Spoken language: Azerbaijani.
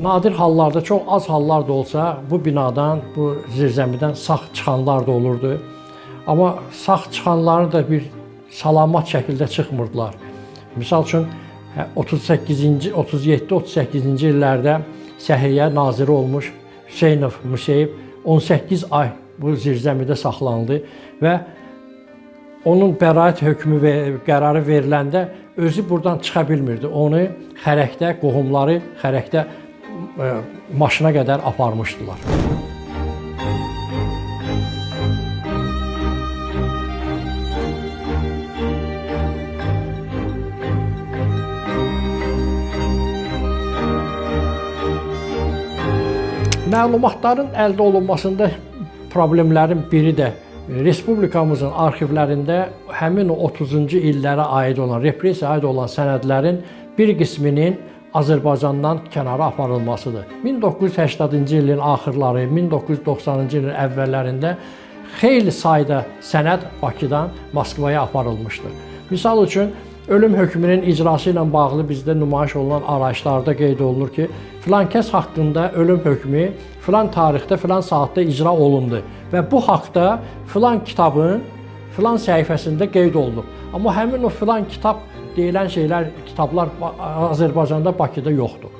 nadir hallarda, çox az hallar da olsa bu binadan, bu zirzəmidən sağ çıxanlar da olurdu. Amma sağ çıxanları da bir salamat şəkildə çıxmırdılar. Misal üçün 38-ci, 37-38-ci illərdə Səhiyyə naziri olmuş Hüseynov Museyev 18 ay bu zirzəmidə saxlandı və onun bəraət hökmü və qərarı veriləndə özü buradan çıxa bilmirdi. Onu xərəkdə, qohumları xərəkdə maşına qədər aparmışdılar. Məlumatların əldə olunmasında problemlərin biri də Respublikamızın arxivlərində həmin o 30-cu illərə aid olan, repressiyaya aid olan sənədlərin bir qisminin Azərbaycandan kənara aparılmasıdır. 1980-cı ilin axırları, 1990-cı ilin əvvəllərində xeyli sayda sənəd Bakıdan Moskvaya aparılmışdır. Misal üçün, ölüm hökmünün icrası ilə bağlı bizdə nümayiş olunan arayışlarda qeyd olunur ki, filan kəs haqqında ölüm hökmü filan tarixdə, filan saatda icra olundu və bu haqda filan kitabın filan səhifəsində qeyd olunub. Amma həmin o filan kitab deyilən şeylər, kitablar Azərbaycanda, Bakıda yoxdur.